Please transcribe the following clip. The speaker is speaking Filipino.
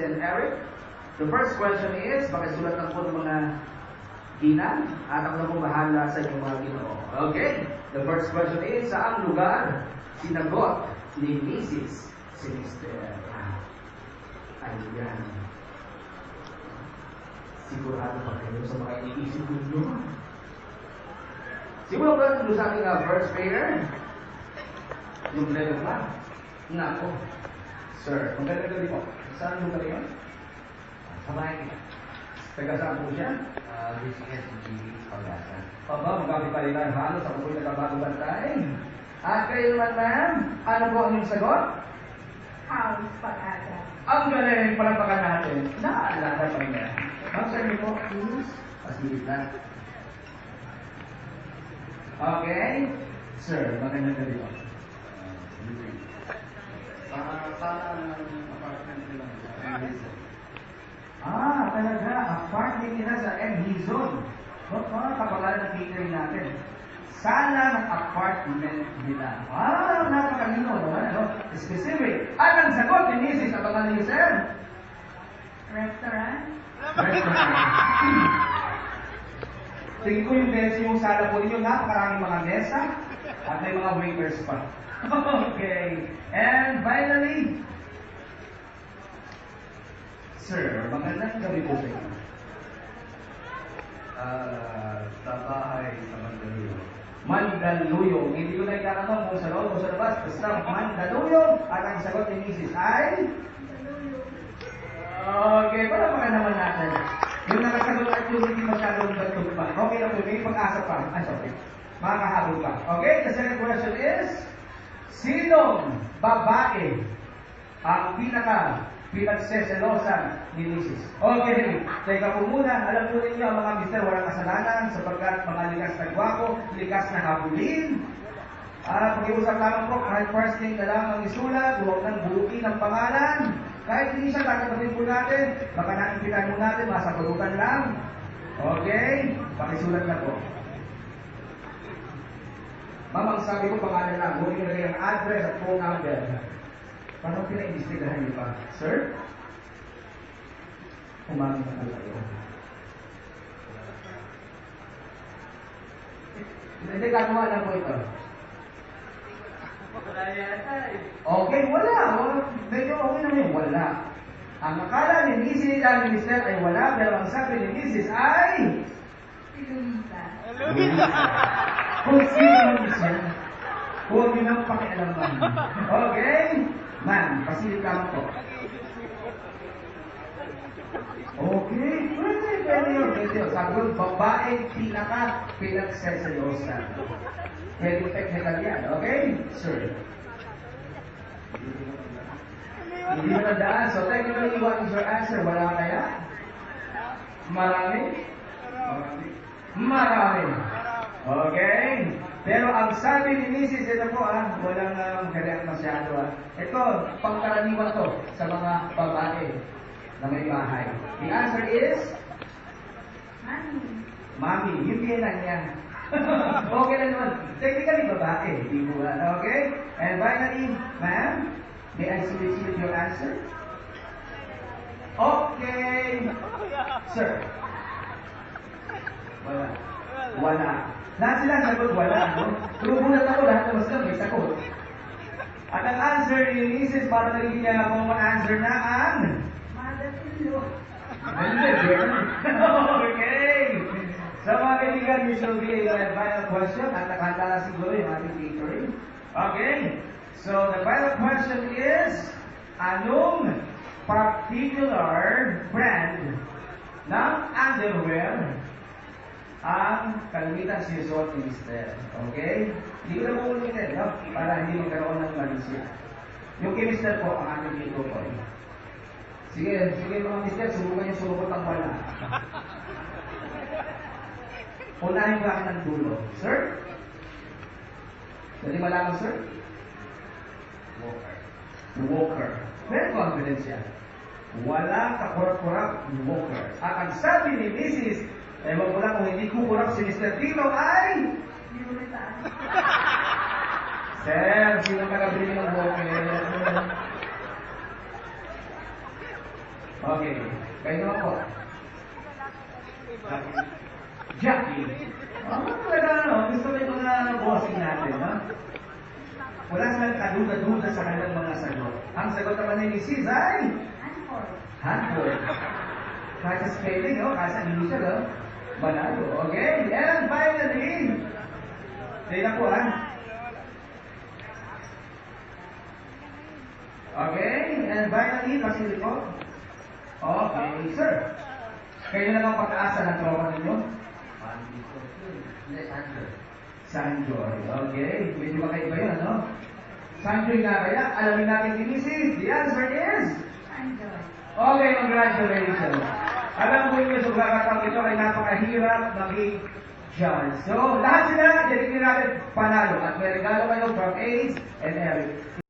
and Eric. The first question is, pakisulat lang po ng mga ginang at ako na po bahala sa inyong mga ginoo. Okay, the first question is, saang lugar sinagot ni Mrs. si Mr. Ayan. Sigurado pa kayo sa mga iniisip ninyo. Siguro ba ito sa ating first prayer? Yung level pa? Nako. Sir, kung gano'n gabi po, saan lugar yun? Sa bahay kita. Taga saan po siya? DCSG Pagasa. Aba, magkabit pa rin tayo halos ako po'y nagkabago bantay. At kayo naman, ma'am, ano po ang inyong sagot? House Pag-asa. Ang galing, palampakan natin. Naalala pa niya. Ma'am, sir, niyo po, please. Pasilip lang. Okay. Sir, magandang gabi po. Parang apartment nila. Talaga. Apartment nila sa MD Zone. Kapangalan ng catering natin. Sala ng apartment nila. Napakalino naman, ano? Specific. At ang sagot ni Mrs. Ang pangalan niyo, sir? Restaurant. Sige ko yung mesa yung sala po ninyo. Napakaraming mga mesa at may mga waiters pa. Okay. And finally, sir, magandang gabi po sa inyo. Sa bahay sa Mandaluyong. Mandaluyong. Hindi ko na itatanong kung sa loob o sa labas. Basta Mandaluyong. At ang sagot ni Mrs. ay? Okay, para mga naman natin. Yung nakasagot at yung hindi masyadong batog pa. Okay na po, may pag-asa pa. Sorry. Makakahabol pa. Okay, the second question is, sinong babae ang pinagseselosan ni Mrs.? Okay, teka po muna. Alam po ninyo ang mga mister walang kasalanan sapagkat mga likas na gwapo, likas na habulin. Pag-iusap lamang po, kahit first name na lang ang isulat, huwag nang buukin ang pangalan. Kahit hindi siya tatapatin po natin, baka naimpitan mo natin, masapagutan lang. Okay? Pakisulat na po. Mamang sabi ko pangalan lang, huwag nilagay ang address at phone number. Paano pina-imbestigahan niyo pa? Sir? Umamin na po kayo. Hindi, gagawa lang po ito. Wala yata eh. Okay, wala. Medyo okay naman yung wala. Ang akala ni Mrs. at ni Mr. ay wala, pero ang sabi ni Mrs. ay... Si Luisa. Kung sino man siya, huwag yun ang pakialaman. Okay? Ma'am, pasilip ka mo po. Okay, pwede yun. Sabi ko, babae pinagseselosan. Pwede technical yan, okay? Sir. Hindi mo nadaan. So technically, what is your answer? Wala kaya? Marami? Marami. Okay? Pero ang sabi ni Mrs. ito po, walang galing masyado. Ito, pangkaraniwan to sa mga babae na may bahay. The answer is? Mami. Mami. Yung kailan niya. Okay na naman. Technically, babae. Hindi mo wala. Okay? And finally, ma'am, may I see your answer? Okay. Sir. Wala. Wala. Lahat sila sagot wala, no? Gulat ako, lahat na mas may sagot. At ang answer ni Mrs. para narinig niya akong answer na ang... Madatilo. Okay. So mga kaibigan, this will be the final question at nakahanda na siguro yung ating catering. Okay. So the final question is, anong particular brand ng underwear ang kalimitan sinusuot ni Mr. Okay? Hindi ko na po ulitin, no? Para hindi magkaroon ng malisya. Yung kay Mr. po, ang ating dito po. Sige mga Mr. Subukan yung sumukot ang wala. Unahin mo akin ng dulo. Sir? Dali malaman, sir? Walker. Very confidence yan. Wala kakurap-kurap Walker. At ang sabi ni Mrs. Ewan ko lang kung hindi kukurap si Mr. Tito ay... Luisa. Sir, sino nakabili ng Walker? Okay. Kayo naman po. Jackie. Talaga gusto ko yung mga bossing natin, no? Wala silang kaduda-duda sa kanilang mga sagot. Ang sagot naman ni Mrs. ay Hanford. Hanford. Kahit sa spelling, kahit sa initial, manalo. Okay? And finally, tayo na po, Okay? And finally, pasili po. Okay, sir. Kayo na lang pag-asa ng tropa ninyo? Hindi, Sandro. Sanjoy. Okay. Medyo makaiba yun, ano? Sanjoy nga kaya. Alamin natin si Mrs. The answer is? Enjoy. Okay, congratulations. Alam mo yun, sa pagkakataong ito ay napakahirap maging judge. So, lahat sila, dedikin natin panalo. At may regalo kayo from Ace and Eric.